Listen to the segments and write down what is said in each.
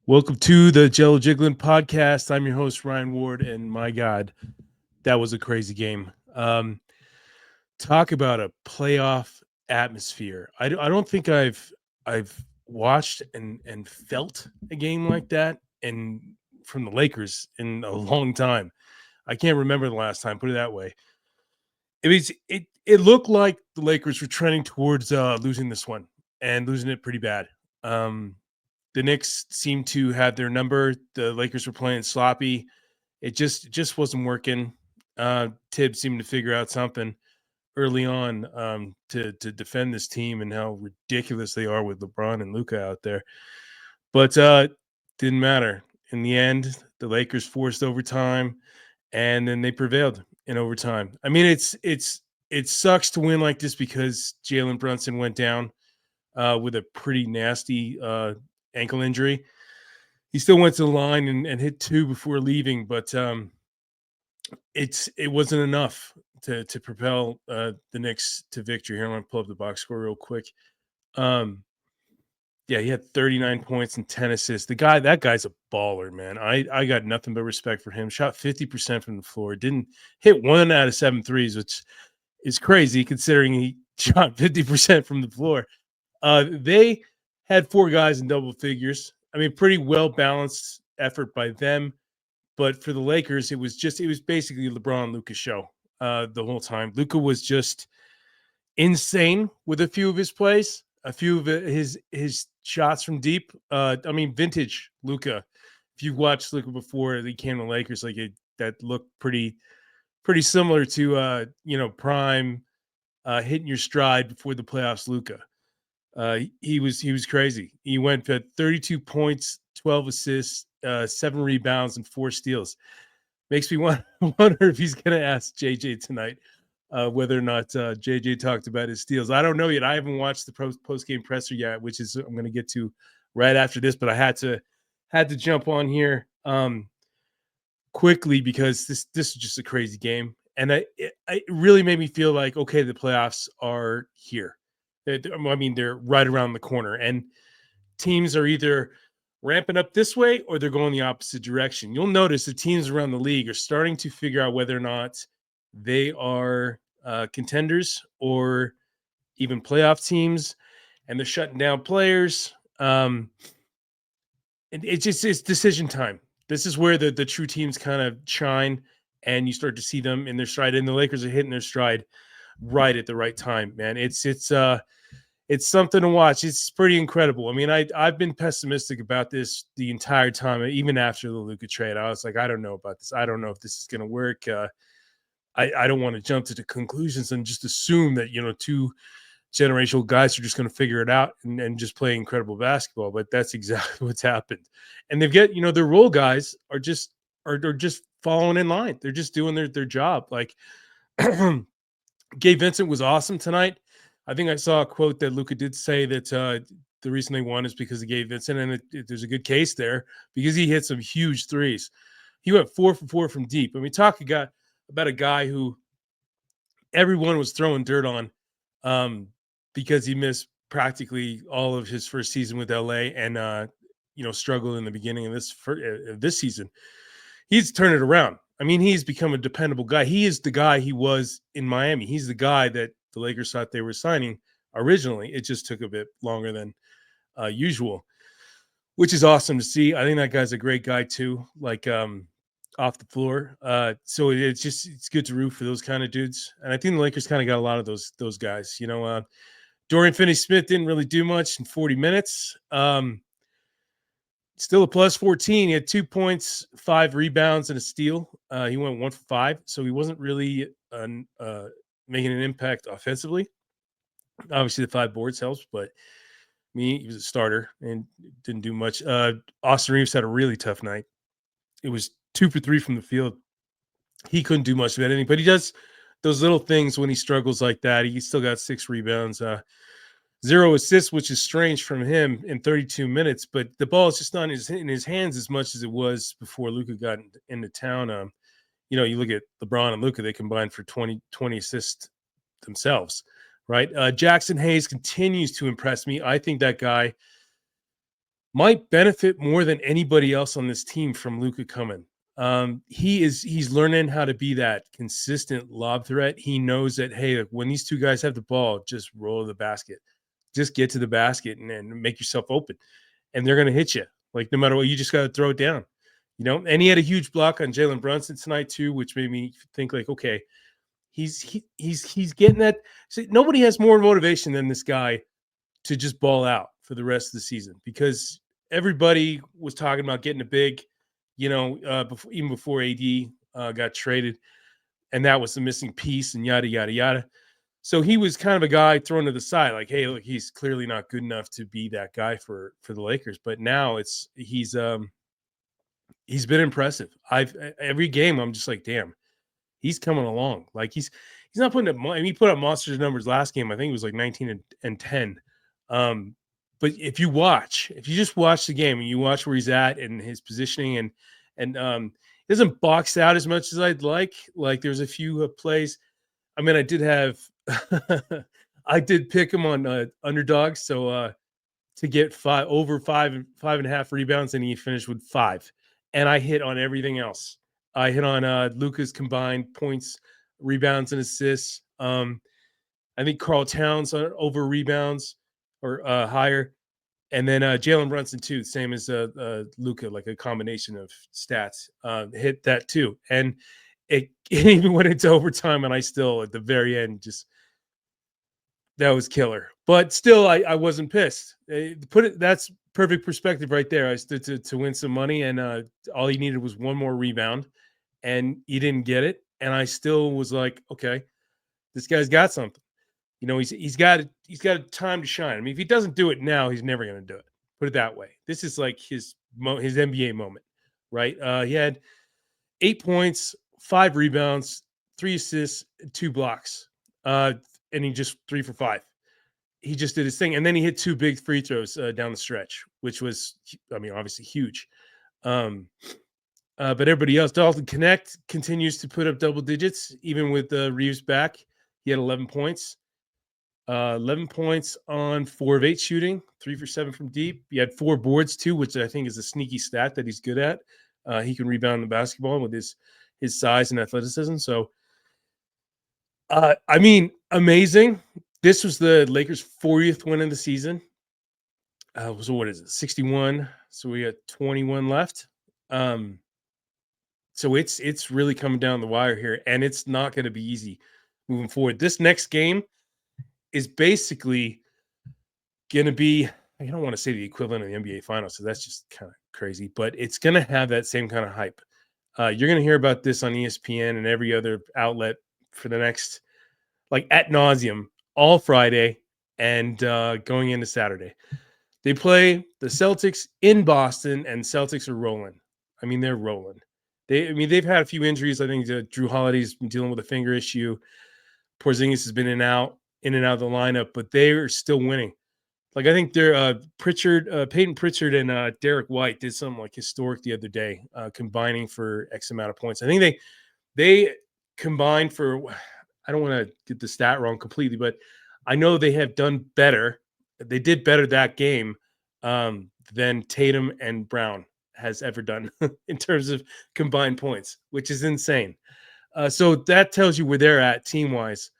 Welcome to the Jello Jiggling podcast. I'm your host, Ryan Ward, and my God, that was a crazy game. Talk about a playoff atmosphere. I don't think I've watched and felt a game like that and from the Lakers in a long time. I can't remember the last time, put it that way. It looked like the Lakers were trending towards losing this one and losing it pretty bad. Um, the Knicks seemed to have their number. The Lakers were playing sloppy. It just wasn't working. Tibbs seemed to figure out something early on to defend this team and how ridiculous they are with LeBron and Luka out there. But didn't matter. In the end, the Lakers forced overtime, and then they prevailed in overtime. I mean, it sucks to win like this because Jalen Brunson went down with a pretty nasty ankle injury. He still went to the line and hit two before leaving, but it wasn't enough to propel the Knicks to victory. Here, I'm going to pull up the box score real quick. Yeah, he had 39 points and 10 assists. That guy's a baller, man. I got nothing but respect for him. Shot 50% from the floor. Didn't hit 1 out of 7 threes, which is crazy considering he shot 50% from the floor. They had 4 guys in double figures. I mean, pretty well balanced effort by them. But for the Lakers, it was basically LeBron Luka show the whole time. Luka was just insane with a few of his plays, a few of his shots from deep. I mean, vintage Luka. If you've watched Luka before he came to the Lakers, that looked pretty similar to prime hitting your stride before the playoffs Luka. He was crazy. He went for 32 points, 12 assists, 7 rebounds, and 4 steals. Makes me wonder if he's going to ask JJ tonight whether or not JJ talked about his steals. I don't know yet. I haven't watched the post game presser yet, which is I'm going to get to right after this. But I had to jump on here quickly because this is just a crazy game, and it really made me feel like, okay, the playoffs are here. I mean, they're right around the corner, and teams are either ramping up this way or they're going the opposite direction. You'll notice the teams around the league are starting to figure out whether or not they are contenders or even playoff teams, and they're shutting down players. It's decision time. This is where the true teams kind of shine, and you start to see them in their stride. And the Lakers are hitting their stride right at the right time, man. It's something to watch. It's pretty incredible. I mean, I've been pessimistic about this the entire time, even after the Luka trade. I was like, I don't know about this. I don't know if this is going to work. I don't want to jump to the conclusions and just assume that, 2 generational guys are just going to figure it out and just play incredible basketball. But that's exactly what's happened. And they've got, their role guys are just following in line. They're just doing their job. Like Gabe Vincent was awesome tonight. I think I saw a quote that Luka did say that the reason they won is because of Gabe Vincent, and there's a good case there because he hit some huge threes. He went 4 for 4 from deep. I mean, talk about a guy who everyone was throwing dirt on because he missed practically all of his first season with LA and struggled in the beginning of this season. He's turned it around. I mean, he's become a dependable guy. He is the guy he was in Miami. He's the guy that the Lakers thought they were signing originally. It just took a bit longer than usual, which is awesome to see. I think that guy's a great guy too, like off the floor. So it's good to root for those kind of dudes. And I think the Lakers kind of got a lot of those guys. Dorian Finney-SMith didn't really do much in 40 minutes. Still a plus 14. He had 2 points, 5 rebounds, and a steal. He went 1 for 5, so he wasn't really making an impact offensively. Obviously, the 5 boards helps, but he was a starter and didn't do much. Austin Reeves had a really tough night. It was 2 for 3 from the field. He couldn't do much of anything, but he does those little things when he struggles like that. He still got 6 rebounds. 0 assists, which is strange from him in 32 minutes, but the ball is just not in his hands as much as it was before Luka got into town. You look at LeBron and Luka, they combined for 20 assists themselves, right? Jackson Hayes continues to impress me. I think that guy might benefit more than anybody else on this team from Luka coming. He's learning how to be that consistent lob threat. He knows that, hey, when these two guys have the ball, just roll the basket, just get to the basket and make yourself open, and they're going to hit you. Like, no matter what, you just got to throw it down, And he had a huge block on Jalen Brunson tonight too, which made me think like, okay, he's getting that. See, nobody has more motivation than this guy to just ball out for the rest of the season, because everybody was talking about getting a big, even before AD got traded, and that was the missing piece, and yada yada yada. So he was kind of a guy thrown to the side, like, hey, look, he's clearly not good enough to be that guy for the Lakers. But now he's been impressive. Every game I'm just like, damn, he's coming along. Like he's not putting up. I mean, he put up monsters numbers last game. I think it was like 19 and 10. But if you just watch the game and you watch where he's at and his positioning and he doesn't box out as much as I'd like. Like there's a few plays. I mean, I did have I did pick him on underdogs, so to get over five and a half rebounds, and he finished with 5. And I hit on everything else. I hit on Luka's combined points, rebounds, and assists. I think Karl Towns over rebounds or higher. And then Jalen Brunson too, same as Luka, like a combination of stats, hit that too. And it even went into overtime, and I still at the very end that was killer. But still, I wasn't pissed. That's perfect perspective right there. I stood to win some money, and all he needed was one more rebound, and he didn't get it. And I still was like, okay, this guy's got something. He's got time to shine. I mean, if he doesn't do it now, he's never going to do it. Put it that way. This is like his NBA moment, right? He had 8 points, 5 rebounds, 3 assists, 2 blocks, and he just 3 for 5. He just did his thing, and then he hit 2 big free throws down the stretch, which was, I mean, obviously huge. But everybody else, Dalton Connect continues to put up double digits, even with Reeves back. He had 11 points. 11 points on 4 of 8 shooting, 3 for 7 from deep. He had 4 boards too, which I think is a sneaky stat that he's good at. He can rebound the basketball with his size and athleticism. So, I mean, amazing. This was the Lakers' 40th win of the season. So what is it? 61. So we got 21 left. So it's really coming down the wire here, and it's not going to be easy moving forward. This next game is basically going to be, I don't want to say the equivalent of the NBA Finals, so that's just kind of crazy, but it's going to have that same kind of hype. You're going to hear about this on ESPN and every other outlet for the next, like, ad nauseum, all Friday and going into Saturday. They play the Celtics in Boston, and Celtics are rolling. I mean, they're rolling. They've had a few injuries. I think Drew Holiday's been dealing with a finger issue. Porzingis has been in and out of the lineup, but they are still winning. Like, I think they're Peyton Pritchard and Derek White did something like historic the other day, combining for X amount of points. I think they combined for, I don't want to get the stat wrong completely, but I know they have done better. They did better that game than Tatum and Brown has ever done in terms of combined points, which is insane. So that tells you where they're at team-wise.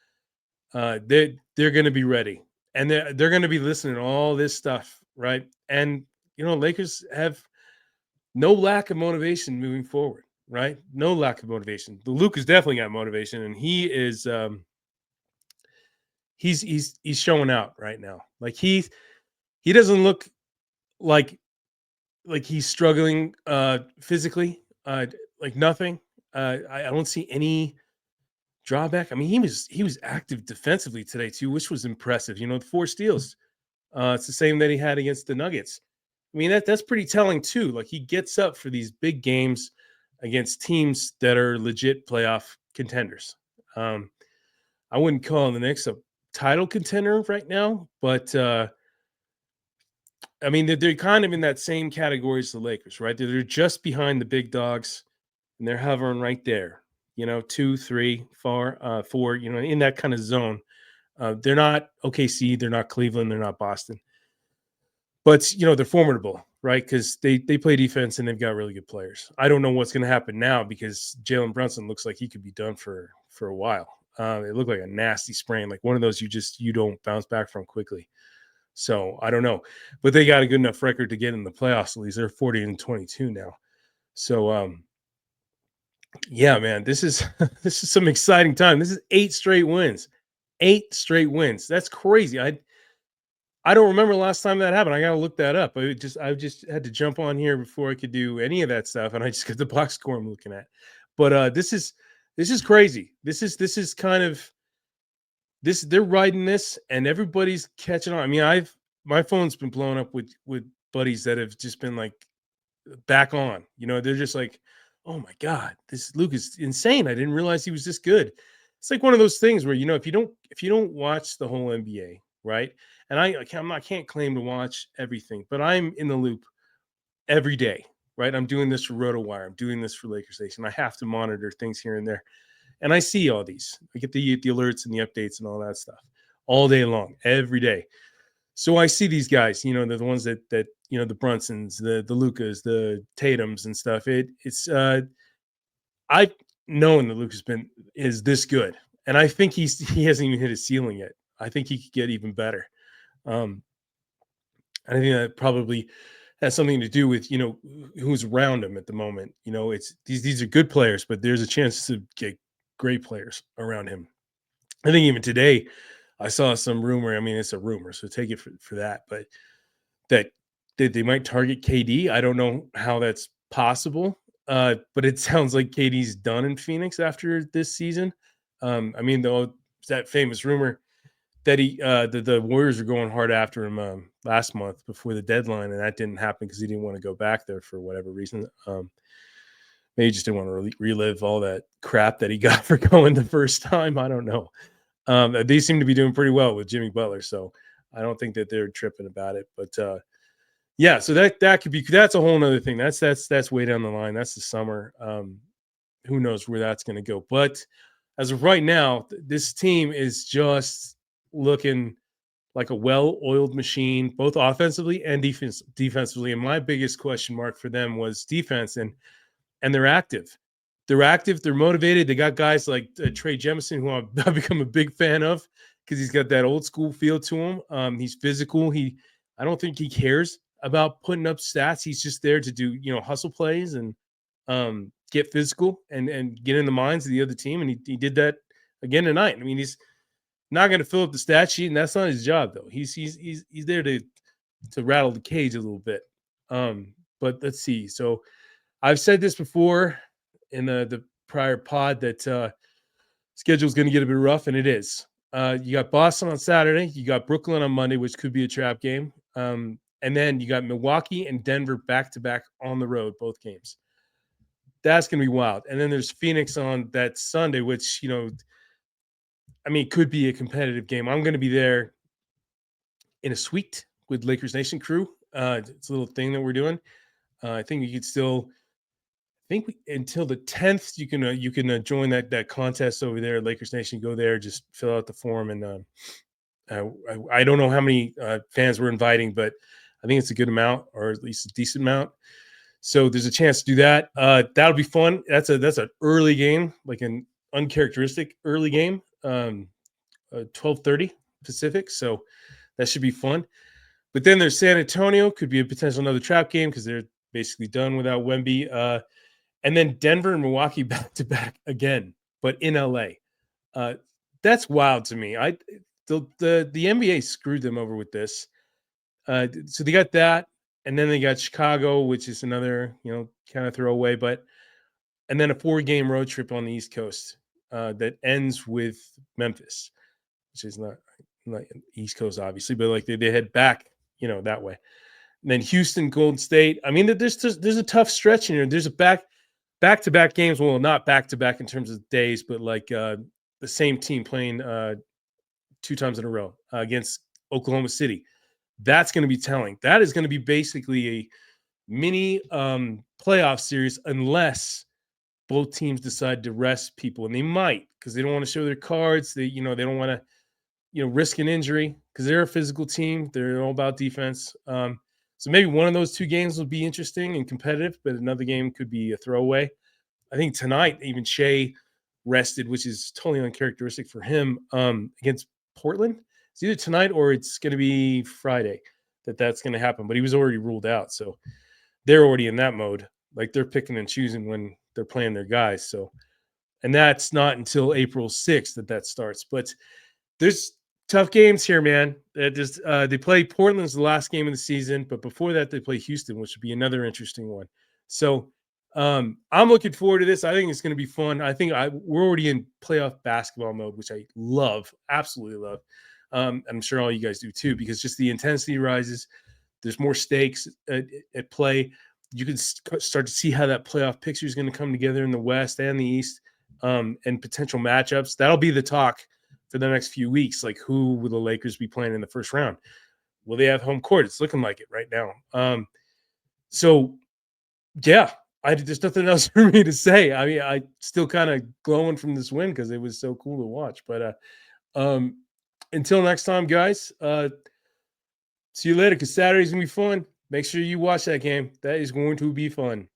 They're going to be ready, and they're going to be listening to all this stuff, right? And Lakers have no lack of motivation moving forward, right? No lack of motivation. The Luka's definitely got motivation, and he is he's showing out right now. Like he doesn't look like he's struggling physically, like nothing. I don't see any drawback. I mean, he was active defensively today too, which was impressive. The 4 steals. It's the same that he had against the Nuggets. I mean, that's pretty telling too. Like, he gets up for these big games against teams that are legit playoff contenders. I wouldn't call the Knicks a title contender right now, but I mean, they're kind of in that same category as the Lakers, right? They're just behind the big dogs, and they're hovering right there. 2, 3, 4, 4. In that kind of zone. They're not OKC, they're not Cleveland, they're not Boston, but they're formidable. right? Because they play defense and they've got really good players. I don't know what's going to happen now because Jalen Brunson looks like he could be done for a while. It looked like a nasty sprain, like one of those you don't bounce back from quickly. So I don't know, but they got a good enough record to get in the playoffs. At least they're 40-22 now. So yeah, man, this is this is some exciting time. This is 8 straight wins. 8 straight wins. That's crazy. I don't remember the last time that happened. I got to look that up. I just had to jump on here before I could do any of that stuff, and I just got the box score I'm looking at. But this is crazy. This is kind of this. They're riding this, and everybody's catching on. I mean, my phone's been blowing up with buddies that have just been like back on. They're just like, oh my god, this Luke is insane. I didn't realize he was this good. It's like one of those things where if you don't watch the whole NBA, right? And I can't claim to watch everything, but I'm in the loop every day, right? I'm doing this for RotoWire. I'm doing this for Lakers Nation. I have to monitor things here and there, and I see all these. I get the alerts and the updates and all that stuff all day long, every day. So I see these guys. They're the ones that the Brunsons, the Lukas, the Tatums, and stuff. It's I've known that Luka's is this good, and I think he hasn't even hit his ceiling yet. I think he could get even better. I think that probably has something to do with who's around him at the moment. It's these are good players, but there's a chance to get great players around him. I think even today, I saw some rumor. I mean, it's a rumor, so take it for that. But that they might target KD. I don't know how that's possible, but it sounds like KD's done in Phoenix after this season. I mean, though, that famous rumor that the Warriors are going hard after him last month before the deadline, and that didn't happen because he didn't want to go back there for whatever reason. Maybe he just didn't want to relive all that crap that he got for going the first time. I don't know. They seem to be doing pretty well with Jimmy Butler, so I don't think that they're tripping about it. But yeah, so that could be, that's a whole nother thing. That's way down the line. That's the summer. Who knows where that's going to go? But as of right now, this team is just looking like a well-oiled machine, both offensively and defensively. And my biggest question mark for them was defense, and they're active. They're active. They're motivated. They got guys like Trey Jemison, who I've become a big fan of because he's got that old school feel to him. He's physical. I don't think he cares about putting up stats. He's just there to do hustle plays and get physical and get in the minds of the other team. And he did that again tonight. I mean, he's not going to fill up the stat sheet, and that's not his job though. He's there to rattle the cage a little bit. But let's see. So I've said this before in the prior pod that schedule is going to get a bit rough, and it is. You got Boston on Saturday, you got Brooklyn on Monday, which could be a trap game, and then you got Milwaukee and Denver back to back on the road, both games. That's going to be wild. And then there's Phoenix on that Sunday, which I mean, could be a competitive game. I'm going to be there in a suite with Lakers Nation crew. It's a little thing that we're doing. I think we could still. I think until the 10th, you can join that contest over there. Lakers Nation, go there, just fill out the form, and I don't know how many fans we're inviting, but I think it's a good amount, or at least a decent amount. So there's a chance to do that. That'll be fun. That's an early game, like an uncharacteristic early game, 12:30 Pacific. So that should be fun. But then there's San Antonio, could be a potential another trap game because they're basically done without Wemby. And then Denver and Milwaukee back to back again, but in LA. That's wild to me. The NBA screwed them over with this. So they got that, and then they got Chicago, which is another kind of throwaway, and then a 4-game road trip on the East Coast that ends with Memphis, which is not East Coast obviously, but like they head back that way. And then Houston, Golden State. I mean, there's a tough stretch in here. There's a back-to-back games. Well, not back-to-back in terms of days, but like the same team playing 2 times in a row against Oklahoma City. That's going to be telling. That is going to be basically a mini playoff series unless both teams decide to rest people, and they might because they don't want to show their cards. They don't want to risk an injury because they're a physical team. They're all about defense. So maybe one of those two games will be interesting and competitive, but another game could be a throwaway. I think tonight, even Shea rested, which is totally uncharacteristic for him, against Portland. It's either tonight or it's going to be Friday that's going to happen. But he was already ruled out, so they're already in that mode. Like they're picking and choosing when they're playing their guys. So, and that's not until April 6th that starts. But there's tough games here, man. They play Portland's the last game of the season, but before that they play Houston, which would be another interesting one. So I'm looking forward to this. I think it's going to be fun. I think we're already in playoff basketball mode, which I love, absolutely love. I'm sure all you guys do too, because just the intensity rises. There's more stakes at play. You can start to see how that playoff picture is going to come together in the West and the East, and potential matchups. That'll be the talk for the next few weeks. Like, who will the Lakers be playing in the first round? Will they have home court? It's looking like it right now. So yeah, there's nothing else for me to say. I mean, I still kind of glowing from this win because it was so cool to watch. But until next time, guys, see you later, because Saturday's gonna be fun. Make sure you watch that game. That is going to be fun.